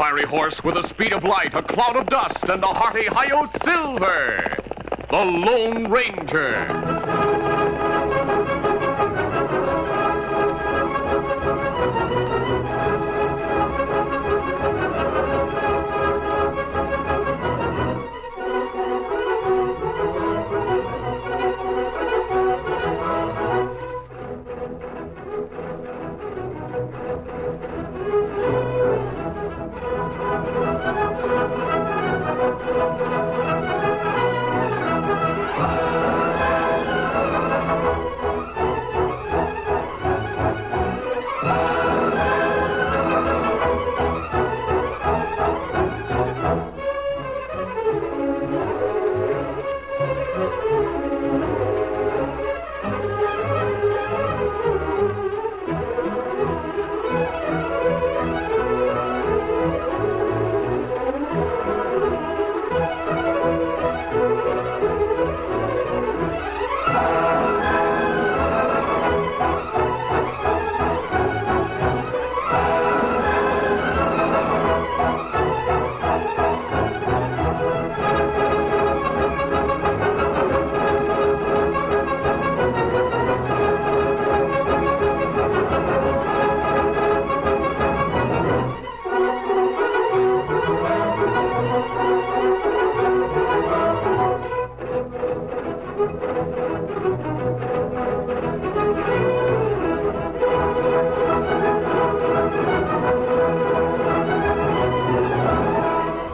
fiery horse with the speed of light, a cloud of dust, and a hearty hi-yo silver. The Lone Ranger.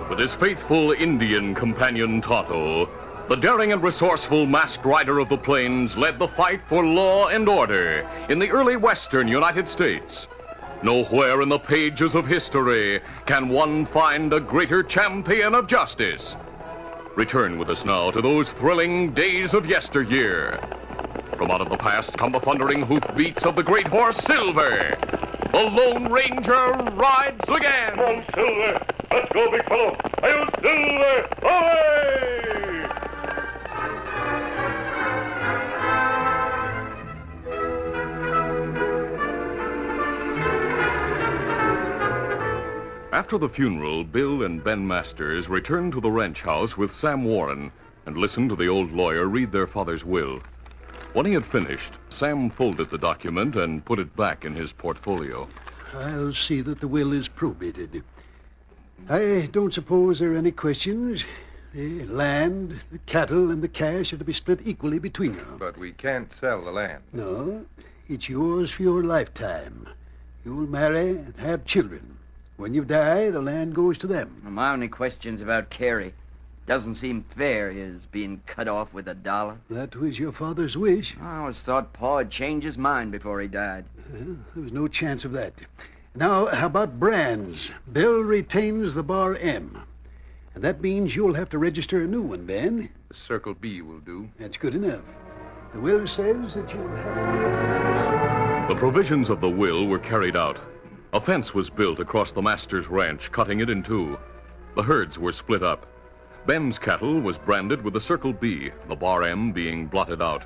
With his faithful Indian companion Tonto, the daring and resourceful masked rider of the plains led the fight for law and order in the early western United States. Nowhere in the pages of history can one find a greater champion of justice. Return with us now to those thrilling days of yesteryear. From out of the past come the thundering hoofbeats of the great horse Silver. The Lone Ranger rides again. Come on, Silver. Let's go, big fellow. Hail, Silver! Away! After the funeral, Bill and Ben Masters returned to the ranch house with Sam Warren and listened to the old lawyer read their father's will. When he had finished, Sam folded the document and put it back in his portfolio. I'll see that the will is probated. I don't suppose there are any questions. The land, the cattle, and the cash are to be split equally between you. But we can't sell the land. No, it's yours for your lifetime. You'll marry and have children. When you die, the land goes to them. My only question's about Carrie. Doesn't seem fair, his being cut off with $1. That was your father's wish. I always thought Pa'd change his mind before he died. Well, there was no chance of that. Now, how about brands? Bill retains the Bar M. And that means you'll have to register a new one, Ben. The Circle B will do. That's good enough. The will says that you'll have... The provisions of the will were carried out. A fence was built across the Masters ranch, cutting it in two. The herds were split up. Ben's cattle was branded with the Circle B, the Bar M being blotted out.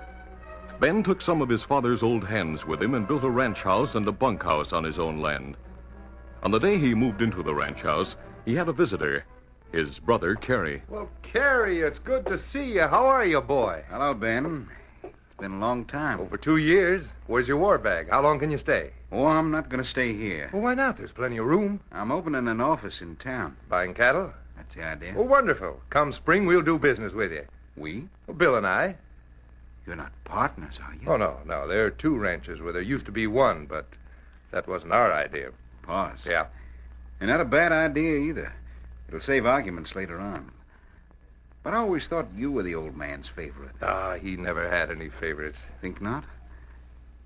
Ben took some of his father's old hens with him and built a ranch house and a bunkhouse on his own land. On the day he moved into the ranch house, he had a visitor, his brother, Carrie. Well, Carrie, it's good to see you. How are you, boy? Hello, Ben. It's been a long time. Over 2 years. Where's your war bag? How long can you stay? Oh, I'm not going to stay here. Well, why not? There's plenty of room. I'm opening an office in town. Buying cattle? That's the idea. Well, wonderful. Come spring, we'll do business with you. We? Well, Bill and I. You're not partners, are you? Oh, no. There are 2 ranches where there used to be one, but that wasn't our idea. Pause. Yeah. And not a bad idea either. It'll save arguments later on. But I always thought you were the old man's favorite. He never had any favorites. Think not?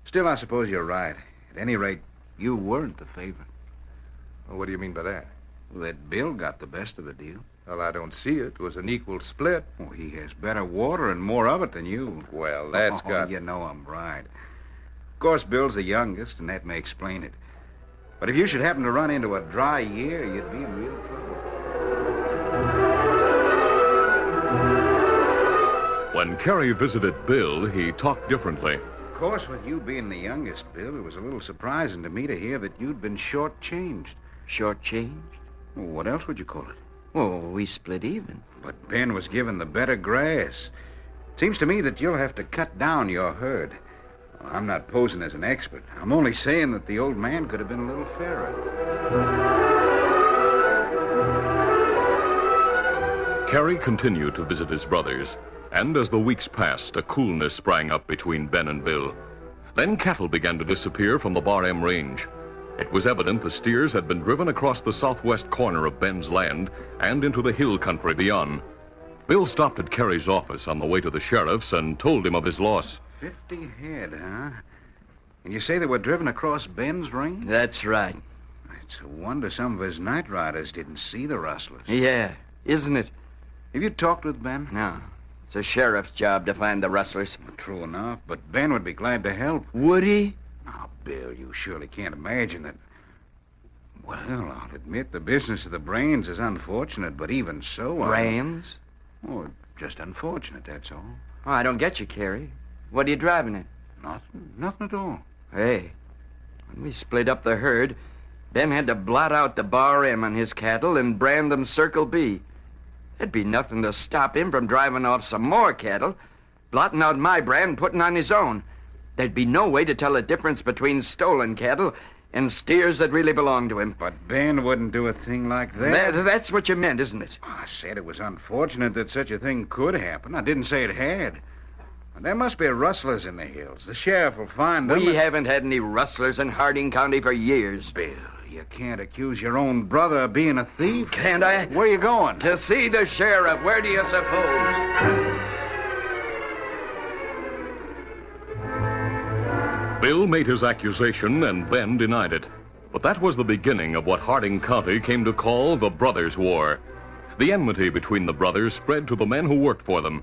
Still, I suppose you're right. At any rate, you weren't the favorite. Well, what do you mean by that? Well, that Bill got the best of the deal. Well, I don't see it. It was an equal split. Oh, he has better water and more of it than you. Well, that's got... You know I'm right. Of course, Bill's the youngest, and that may explain it. But if you should happen to run into a dry year, you'd be in real trouble. When Carrie visited Bill, he talked differently. Of course, with you being the youngest, Bill, it was a little surprising to me to hear that you'd been shortchanged. Shortchanged? What else would you call it? Oh, we split even. But Ben was given the better grass. Seems to me that you'll have to cut down your herd. Well, I'm not posing as an expert. I'm only saying that the old man could have been a little fairer. Carrie continued to visit his brothers, and as the weeks passed, a coolness sprang up between Ben and Bill. Then cattle began to disappear from the Bar M range. It was evident the steers had been driven across the southwest corner of Ben's land and into the hill country beyond. Bill stopped at Carrie's office on the way to the sheriff's and told him of his loss. 50 head, huh? And you say they were driven across Ben's range? That's right. It's a wonder some of his night riders didn't see the rustlers. Yeah, isn't it? Have you talked with Ben? No. It's a sheriff's job to find the rustlers. Well, true enough, but Ben would be glad to help. Would he? Now, Bill, you surely can't imagine that... Well, I'll admit the business of the brains is unfortunate, but even so... Brains? Oh, just unfortunate, that's all. Oh, I don't get you, Carrie. What are you driving at? Nothing at all. Hey, when we split up the herd, Ben had to blot out the Bar M on his cattle and brand them Circle B. There'd be nothing to stop him from driving off some more cattle, blotting out my brand and putting on his own. There'd be no way to tell the difference between stolen cattle and steers that really belong to him. But Ben wouldn't do a thing like that. That's what you meant, isn't it? I said it was unfortunate that such a thing could happen. I didn't say it had. There must be rustlers in the hills. The sheriff will find them. We haven't had any rustlers in Harding County for years. Bill, you can't accuse your own brother of being a thief. Can't I? Where are you going? To see the sheriff. Where do you suppose? Bill made his accusation, and Ben denied it. But that was the beginning of what Harding County came to call the Brothers' War. The enmity between the brothers spread to the men who worked for them.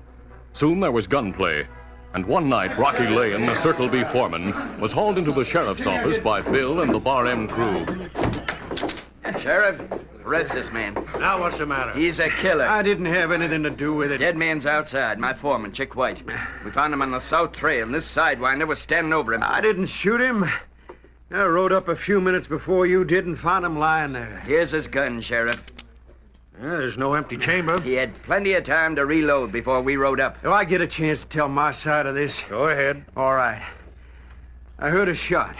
Soon there was gunplay. And one night, Rocky Lane, a Circle B foreman, was hauled into the sheriff's office by Bill and the Bar M crew. Sheriff, arrest this man. Now what's the matter? He's a killer. I didn't have anything to do with it. Dead man's outside. My foreman, Chick White. We found him on the south trail, and this sidewinder was standing over him. I didn't shoot him. I rode up a few minutes before you did and found him lying there. Here's his gun, Sheriff. There's no empty chamber. He had plenty of time to reload before we rode up. Do I get a chance to tell my side of this? Go ahead. All right. I heard a shot.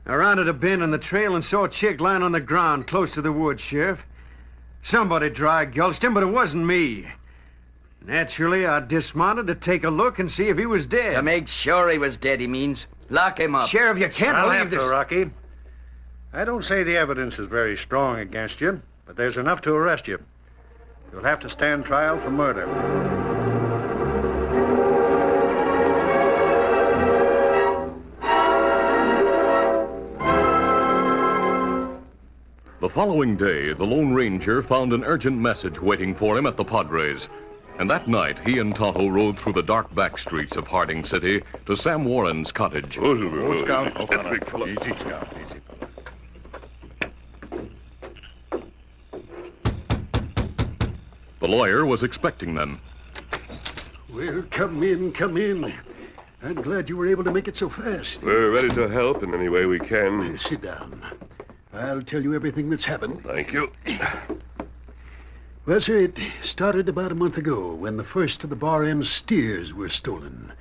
I rounded a bend in the trail and saw a chick lying on the ground close to the woods, Sheriff. Somebody dry gulched him, but it wasn't me. Naturally, I dismounted to take a look and see if he was dead. To make sure he was dead, he means. Lock him up. Sheriff, you can't I'll believe have this. to, Rocky. I don't say the evidence is very strong against you, but there's enough to arrest you. You'll have to stand trial for murder. The following day, the Lone Ranger found an urgent message waiting for him at the Padres. And that night, he and Tonto rode through the dark back streets of Harding City to Sam Warren's cottage. Scout. Big fellow. Easy, Scout. Easy, The lawyer was expecting them. Well, come in, come in. I'm glad you were able to make it so fast. We're ready to help in any way we can. Sit down. I'll tell you everything that's happened. Thank you. Well, sir, it started about a month ago when the first of the Bar M steers were stolen.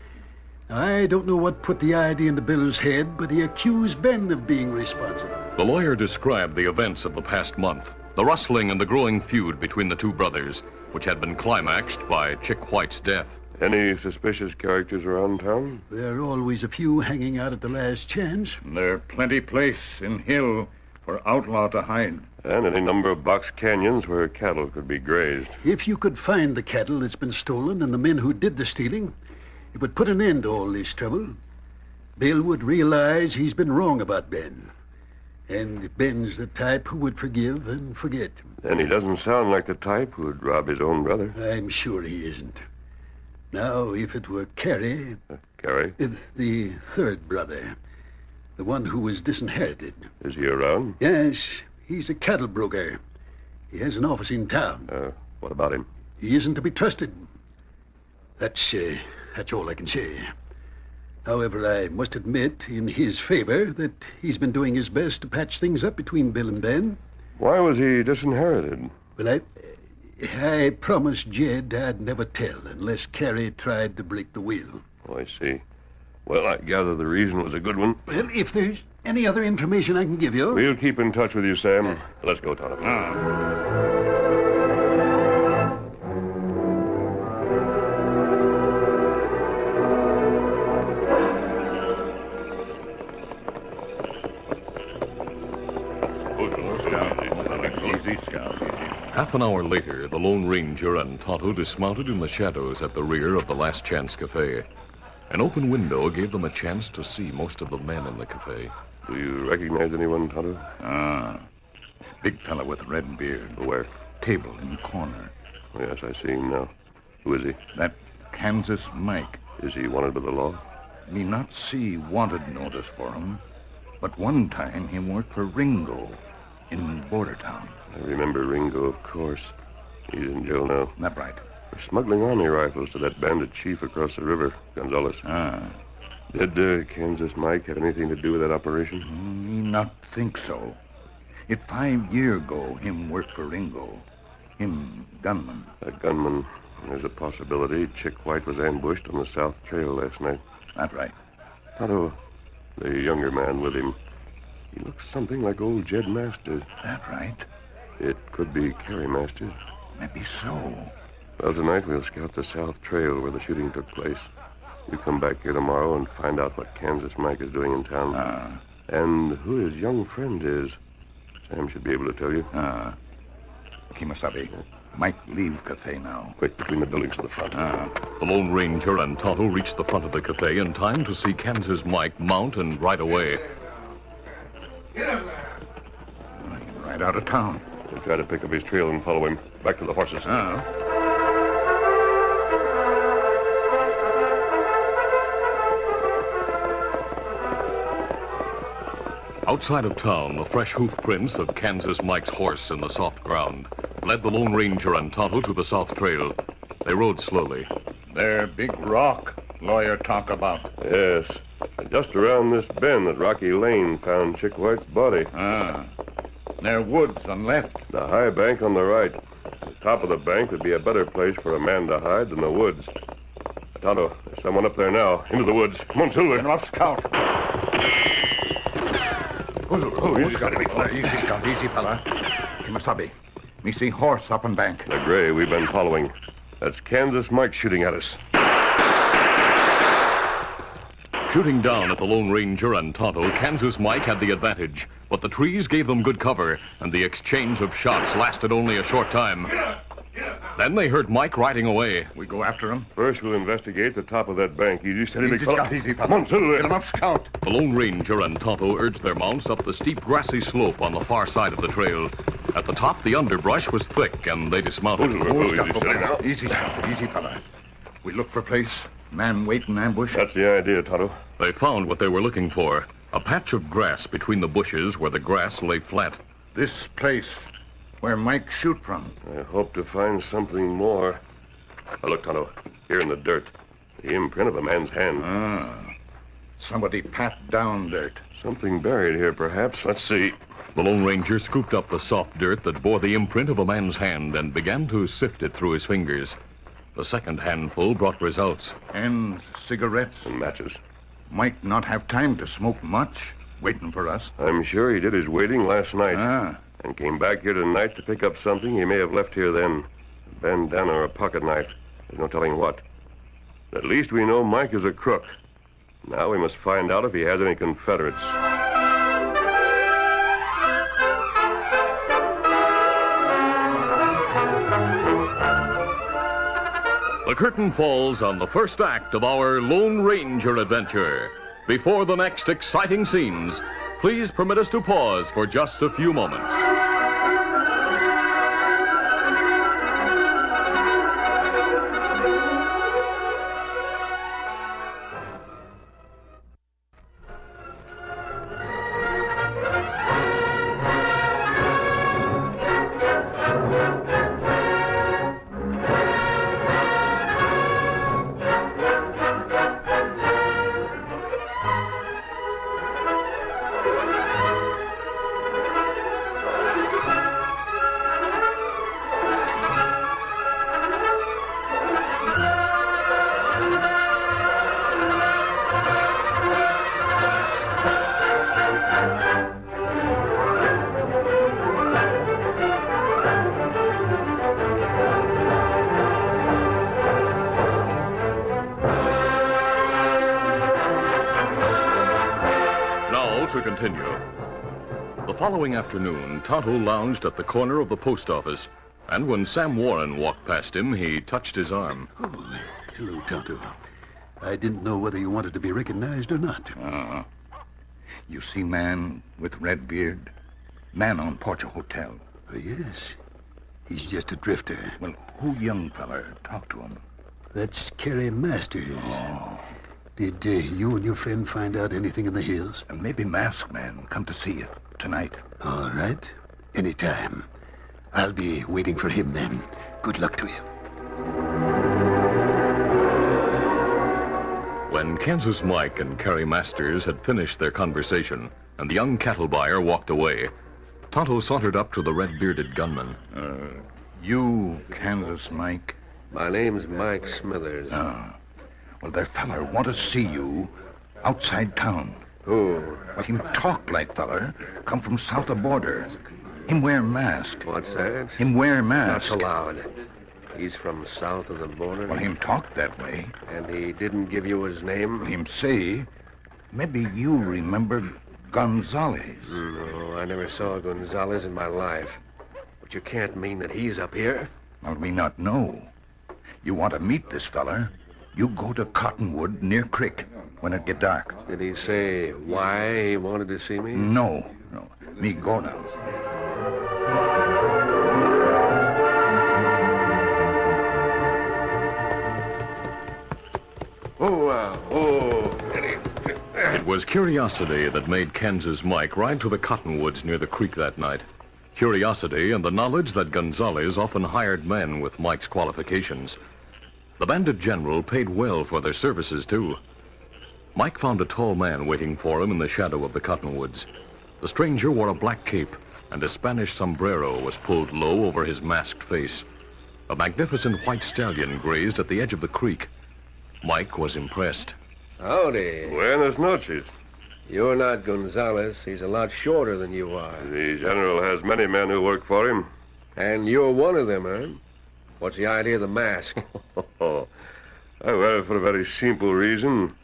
I don't know what put the idea into Bill's head, but he accused Ben of being responsible. The lawyer described the events of the past month, the rustling and the growing feud between the two brothers, which had been climaxed by Chick White's death. Any suspicious characters around town? There are always a few hanging out at the last chance. There plenty place in hill for outlaw to hide. And any number of box canyons where cattle could be grazed. If you could find the cattle that's been stolen and the men who did the stealing, it would put an end to all this trouble. Bill would realize he's been wrong about Ben. And Ben's the type who would forgive and forget. And he doesn't sound like the type who'd rob his own brother. I'm sure he isn't. Now, if it were Carrie... Carrie? The third brother. The one who was disinherited. Is he around? Yes, he's a cattle broker. He has an office in town. What about him? He isn't to be trusted. That's all I can say. However, I must admit in his favor that he's been doing his best to patch things up between Bill and Ben. Why was he disinherited? Well, I promised Jed I'd never tell unless Carrie tried to break the will. Oh, I see. Well, I gather the reason was a good one. Well, if there's any other information I can give you... We'll keep in touch with you, Sam. Let's go, Tonto. Half an hour later, the Lone Ranger and Tonto dismounted in the shadows at the rear of the Last Chance Cafe. An open window gave them a chance to see most of the men in the cafe. Do you recognize anyone, Tonto? Big fella with red beard. Where? Table in the corner. Oh, yes, I see him now. Who is he? That Kansas Mike. Is he wanted by the law? Me not see wanted notice for him, but one time he worked for Ringo in Border Town. I remember Ringo, of course. He's in jail now. That right. For smuggling army rifles to that bandit chief across the river, Gonzales. Did Kansas Mike have anything to do with that operation? Me not think so. It 5 year ago, him worked for Ringo. Him gunman. A gunman. There's a possibility Chick White was ambushed on the South Trail last night. That right. Tonto, the younger man with him, he looks something like old Jed Masters. That right. It could be Carrie Masters. Maybe so. Well, tonight we'll scout the South Trail where the shooting took place. We come back here tomorrow and find out what Kansas Mike is doing in town. And who his young friend is. Sam should be able to tell you. Kimasabi. Mike leave cafe now. Quick, between the buildings to the front. The Lone Ranger and Tonto reached the front of the cafe in time to see Kansas Mike mount and ride away. Right out of town. We'll try to pick up his trail and follow him. Back to the horses. Outside of town, the fresh hoof prints of Kansas Mike's horse in the soft ground led the Lone Ranger and Tonto to the South Trail. They rode slowly. There, big rock lawyer talk about. Yes. Just around this bend that Rocky Lane found Chick White's body. There woods on left. The high bank on the right. The top of the bank would be a better place for a man to hide than the woods. Tonto, there's someone up there now. Into the woods. Come on, Silver. Get him up, Scout. Easy, Scout. Easy, fella. Kimasabi. Me see horse up on bank. The gray we've been following. That's Kansas Mike shooting at us. Shooting down at the Lone Ranger and Tonto, Kansas Mike had the advantage, but the trees gave them good cover, and the exchange of shots lasted only a short time. Then they heard Mike riding away. We go after him. First, we'll investigate the top of that bank. Easy, steady, big Easy, fella. Scout, easy, fella. Come on, Silver. Get him up, Scout. The Lone Ranger and Tonto urged their mounts up the steep grassy slope on the far side of the trail. At the top, the underbrush was thick, and they dismounted. Easy, steady now. Easy, Scout. Easy, fella. We look for place. Man wait in ambush. That's the idea, Tonto. They found what they were looking for, a patch of grass between the bushes where the grass lay flat. This place where Mike shoot from. I hope to find something more. Now, look, Tonto. Here in the dirt. The imprint of a man's hand. Somebody pat down dirt. Something buried here, perhaps. Let's see. The Lone Ranger scooped up the soft dirt that bore the imprint of a man's hand and began to sift it through his fingers. The second handful brought results. And cigarettes. And matches. Might not have time to smoke much, waiting for us. I'm sure he did his waiting last night. And came back here tonight to pick up something he may have left here then. A bandana or a pocket knife. There's no telling what. At least we know Mike is a crook. Now we must find out if he has any Confederates. The curtain falls on the first act of our Lone Ranger adventure. Before the next exciting scenes, please permit us to pause for just a few moments. The following afternoon, Tonto lounged at the corner of the post office, and when Sam Warren walked past him, he touched his arm. Oh, hello, Tonto. I didn't know whether you wanted to be recognized or not. You see man with red beard? Man on porch of hotel. Oh, yes. He's just a drifter. Well, who young feller? Talk to him. That's Carrie Masters. Oh. Did you and your friend find out anything in the hills? And maybe Masked Man come to see you tonight. All right. Anytime. I'll be waiting for him then. Good luck to you. When Kansas Mike and Carrie Masters had finished their conversation and the young cattle buyer walked away, Tonto sauntered up to the red-bearded gunman. You, Kansas Mike? My name's Mike Smithers. Well, that feller want to see you outside town. Who? Well, him talk like feller. Come from south of border. Him wear mask. What's that? Him wear Not mask. so loud. He's from south of the border. Well, him talk that way. And he didn't give you his name? Him say, maybe you remember Gonzalez. No, I never saw Gonzalez in my life. But you can't mean that he's up here. Well, we not know. You want to meet this feller, you go to Cottonwood near creek when it get dark. Did he say why he wanted to see me? No. Me go now. It was curiosity that made Kansas Mike ride to the cottonwoods near the creek that night. Curiosity and the knowledge that Gonzalez often hired men with Mike's qualifications. The bandit general paid well for their services, too. Mike found a tall man waiting for him in the shadow of the cottonwoods. The stranger wore a black cape, and a Spanish sombrero was pulled low over his masked face. A magnificent white stallion grazed at the edge of the creek. Mike was impressed. Howdy. Buenas noches. You're not Gonzalez. He's a lot shorter than you are. The general has many men who work for him. And you're one of them, huh? What's the idea of the mask? I wear it for a very simple reason.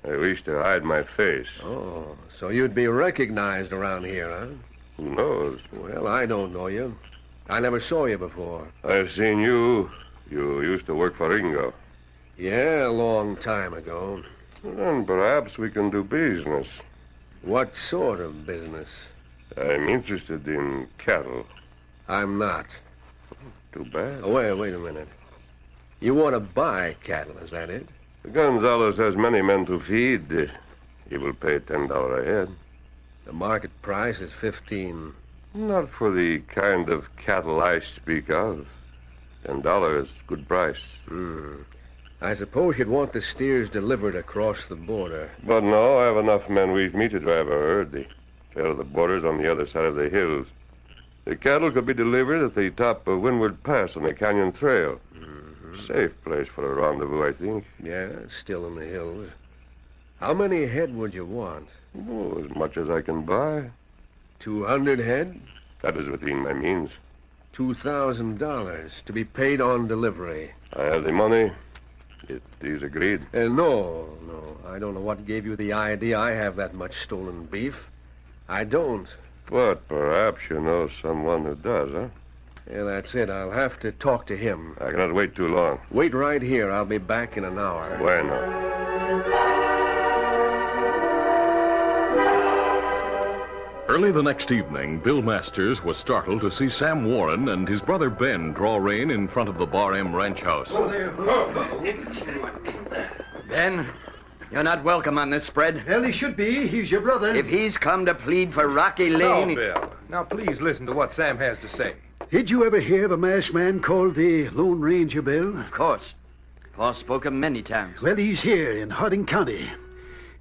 I wish to hide my face. Oh, so you'd be recognized around here, huh? Who knows? Well, I don't know you. I never saw you before. I've seen you. You used to work for Ringo. Yeah, a long time ago. Then perhaps we can do business. What sort of business? I'm interested in cattle. I'm not. Too bad. Oh, wait a minute. You want to buy cattle, is that it? Gonzalez has many men to feed. He will pay $10 a head. The market price is 15. Not for the kind of cattle I speak of. $10 is good price. I suppose you'd want the steers delivered across the border. But no, I have enough men with me to drive a herd. The trail of the border's on the other side of the hills. The cattle could be delivered at the top of Windward Pass on the Canyon Trail. Safe place for a rendezvous, I think. Yeah, it's still in the hills. How many head would you want? Oh, as much as I can buy. 200 head? That is within my means. $2,000 to be paid on delivery. I have the money. It is agreed. No. I don't know what gave you the idea I have that much stolen beef. I don't. But perhaps you know someone who does, huh? Yeah, that's it. I'll have to talk to him. I cannot wait too long. Wait right here. I'll be back in an hour. Bueno. Early the next evening, Bill Masters was startled to see Sam Warren and his brother Ben draw rein in front of the Bar M ranch house. Ben, you're not welcome on this spread. Well, he should be. He's your brother. If he's come to plead for Rocky No, Lane... Bill. Now, please listen to what Sam has to say. Did you ever hear of a masked man called the Lone Ranger, Bill? Of course. Paul spoke of him many times. Well, he's here in Harding County.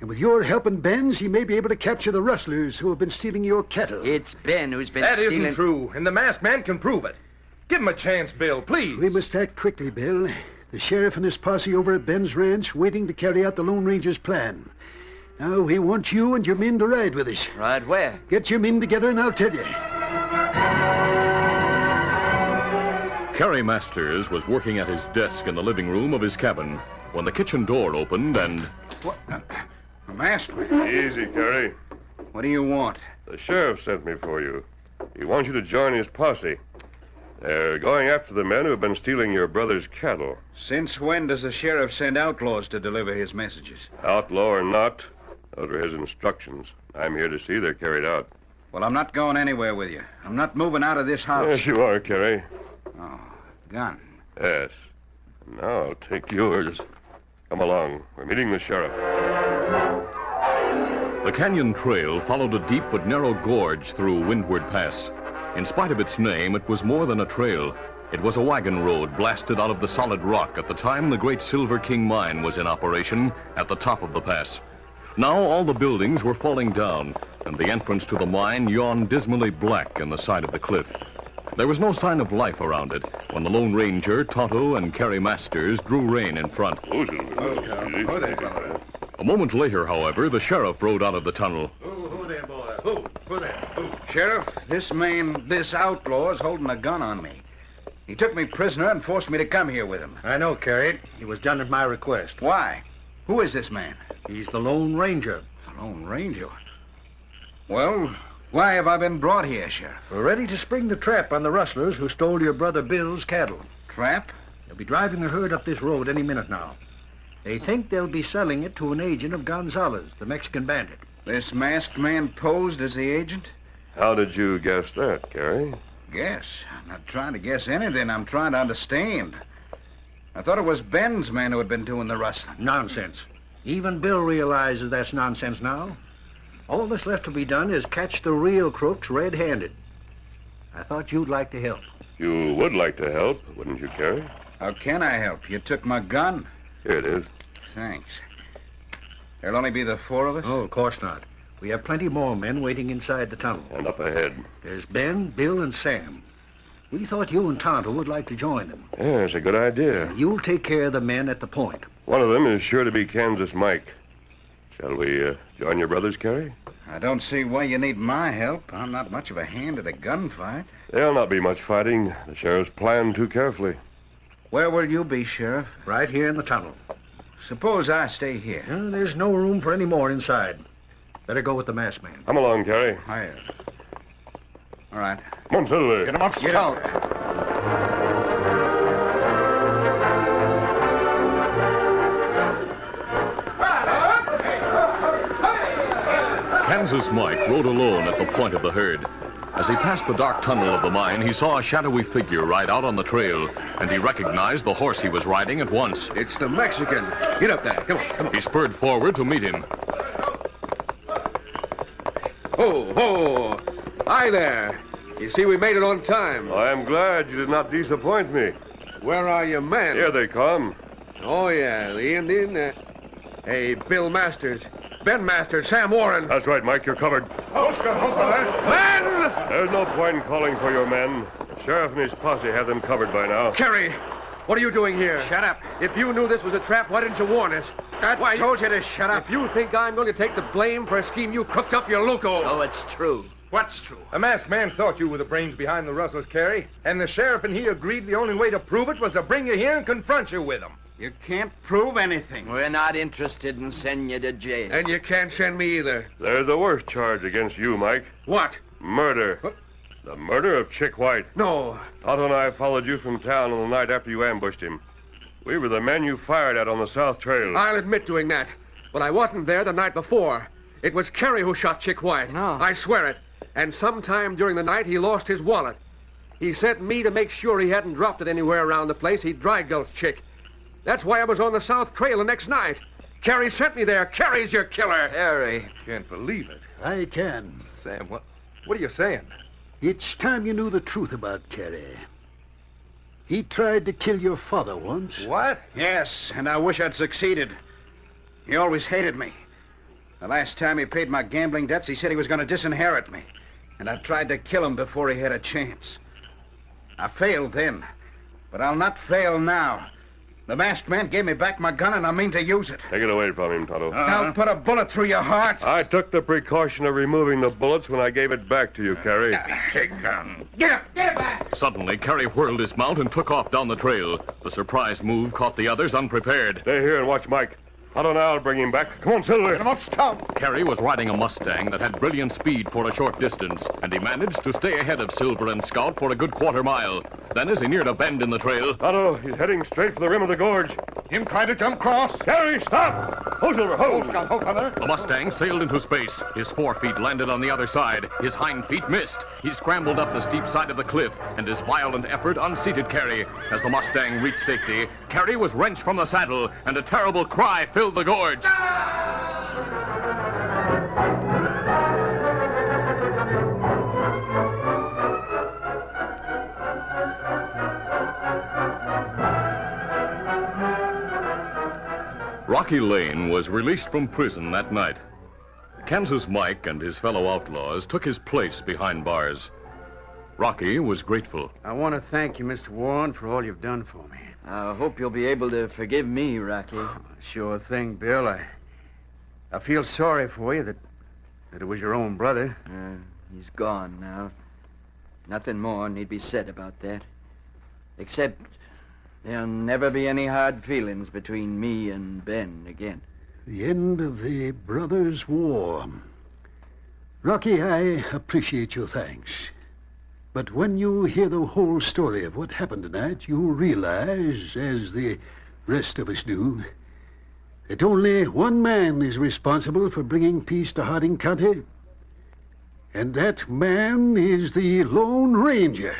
And with your help and Ben's, he may be able to capture the rustlers who have been stealing your cattle. It's Ben who's been That stealing... isn't true, and the masked man can prove it. Give him a chance, Bill, please. We must act quickly, Bill. The sheriff and his posse over at Ben's ranch waiting to carry out the Lone Ranger's plan. Now, we want you and your men to ride with us. Ride where? Get your men together and I'll tell you. Carrie Masters was working at his desk in the living room of his cabin when the kitchen door opened and... What? A masked man? Easy, Carrie. What do you want? The sheriff sent me for you. He wants you to join his posse. They're going after the men who have been stealing your brother's cattle. Since when does the sheriff send outlaws to deliver his messages? Outlaw or not, those are his instructions. I'm here to see they're carried out. Well, I'm not going anywhere with you. I'm not moving out of this house. Yes, you are, Carrie. Oh, gun. Yes. Now I'll take yours. Come along. We're meeting the sheriff. The canyon trail followed a deep but narrow gorge through Windward Pass. In spite of its name, it was more than a trail. It was a wagon road blasted out of the solid rock at the time the great Silver King mine was in operation at the top of the pass. Now all the buildings were falling down, and the entrance to the mine yawned dismally black in the side of the cliff. There was no sign of life around it when the Lone Ranger, Tonto, and Carrie Masters drew rein in front. A moment later, however, the sheriff rode out of the tunnel. Who there, boy? Who there? Who? Sheriff, this outlaw is holding a gun on me. He took me prisoner and forced me to come here with him. I know, Carrie. It was done at my request. Why? Who is this man? He's the Lone Ranger. The Lone Ranger? Well, why have I been brought here, Sheriff? We're ready to spring the trap on the rustlers who stole your brother Bill's cattle. Trap? They'll be driving the herd up this road any minute now. They think they'll be selling it to an agent of Gonzalez, the Mexican bandit. This masked man posed as the agent? How did you guess that, Carrie? Guess? I'm not trying to guess anything. I'm trying to understand. I thought it was Ben's man who had been doing the rustling. Nonsense. Even Bill realizes that's nonsense now. All that's left to be done is catch the real crooks red-handed. I thought you'd like to help. You would like to help, wouldn't you, Carrie? How can I help? You took my gun. Here it is. Thanks. There'll only be the four of us? Oh, of course not. We have plenty more men waiting inside the tunnel. And up ahead. There's Ben, Bill, and Sam. We thought you and Tonto would like to join them. Yeah, it's a good idea. You'll take care of the men at the point. One of them is sure to be Kansas Mike. Shall we join your brothers, Carrie? I don't see why you need my help. I'm not much of a hand at a gunfight. There'll not be much fighting. The sheriff's planned too carefully. Where will you be, Sheriff? Right here in the tunnel. Suppose I stay here. There's no room for any more inside. Better go with the masked man. Come along, Carrie. Hiya. All right. Come on, Silver. Get him up, Get Scout. Kansas Mike rode alone at the point of the herd. As he passed the dark tunnel of the mine, he saw a shadowy figure ride out on the trail, and he recognized the horse he was riding at once. It's the Mexican. Get up there. Come on, come on. He spurred forward to meet him. Ho, ho. Hi there. You see, we made it on time. I am glad you did not disappoint me. Where are your men? Here they come. Oh, yeah, the Indian. Hey, Bill Masters. Ben Masters, Sam Warren. That's right, Mike. You're covered. Men! There's no point in calling for your men. The sheriff and his posse have them covered by now. Kerry, what are you doing here? Shut up. If you knew this was a trap, why didn't you warn us? I told you to shut up. If you think I'm going to take the blame for a scheme you cooked up, you're loco. So it's true. What's true? A masked man thought you were the brains behind the rustlers, Carrie, and the sheriff and he agreed the only way to prove it was to bring you here and confront you with them. You can't prove anything. We're not interested in sending you to jail. And you can't send me either. There's a worse charge against you, Mike. What? Murder. What? The murder of Chick White. No. Tonto and I followed you from town on the night after you ambushed him. We were the men you fired at on the South Trail. I'll admit doing that. But I wasn't there the night before. It was Kerry who shot Chick White. No. I swear it. And sometime during the night, he lost his wallet. He sent me to make sure he hadn't dropped it anywhere around the place. He dry-gulched Chick. That's why I was on the South Trail the next night. Kerry sent me there. Kerry's your killer. Harry. Can't believe it. I can. Sam, what are you saying? It's time you knew the truth about Carrie. He tried to kill your father once. What? Yes, and I wish I'd succeeded. He always hated me. The last time he paid my gambling debts, he said he was going to disinherit me. And I tried to kill him before he had a chance. I failed then, but I'll not fail now. The masked man gave me back my gun, and I mean to use it. Take it away from him, Tonto. I'll put a bullet through your heart. I took the precaution of removing the bullets when I gave it back to you, Carrie. Take gun. Get up! Get it back! Suddenly, Carrie whirled his mount and took off down the trail. The surprise move caught the others unprepared. Stay here and watch Mike. Tonto, now I'll bring him back. Come on, Silver. Get him up, stout. Kerry was riding a Mustang that had brilliant speed for a short distance, and he managed to stay ahead of Silver and Scout for a good quarter mile. Then, as he neared a bend in the trail... Tonto, he's heading straight for the rim of the gorge. Him try to jump cross. Kerry, stop! Ho, Silver, ho! Hold, Scout, hold, Tonto. The Mustang sailed into space. His forefeet landed on the other side. His hind feet missed. He scrambled up the steep side of the cliff, and his violent effort unseated Kerry. As the Mustang reached safety, Kerry was wrenched from the saddle, and a terrible cry filled the gorge. Rocky Lane was released from prison that night. Kansas Mike and his fellow outlaws took his place behind bars. Rocky was grateful. I want to thank you, Mr. Warren, for all you've done for me. I hope you'll be able to forgive me, Rocky. Sure thing, Bill. I feel sorry for you that it was your own brother. He's gone now. Nothing more need be said about that. Except there'll never be any hard feelings between me and Ben again. The end of the Brothers' War. Rocky, I appreciate your thanks. But when you hear the whole story of what happened tonight, you realize, as the rest of us do, that only one man is responsible for bringing peace to Harding County. And that man is the Lone Ranger.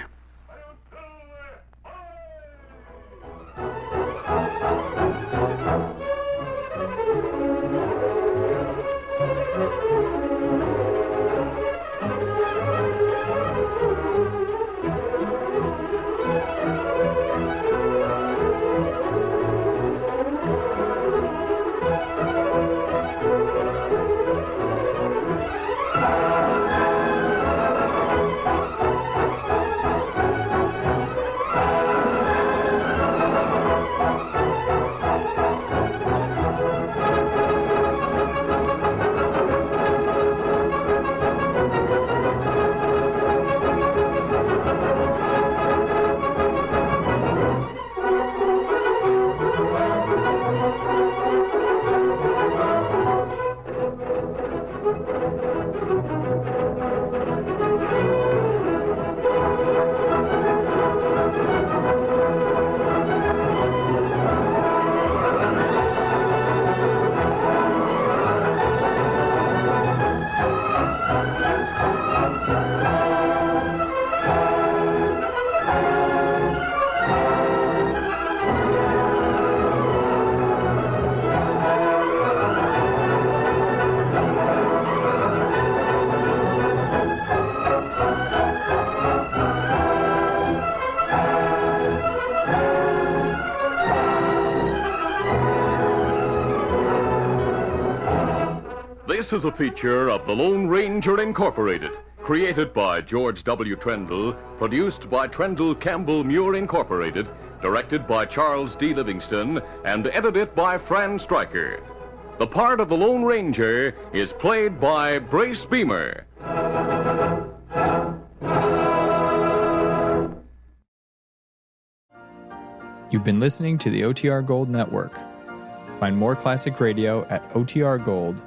This is a feature of the Lone Ranger Incorporated, created by George W. Trendle, produced by Trendle Campbell Muir Incorporated, directed by Charles D. Livingston, and edited by Fran Stryker. The part of the Lone Ranger is played by Brace Beamer. You've been listening to the OTR Gold Network. Find more classic radio at otrgold.com.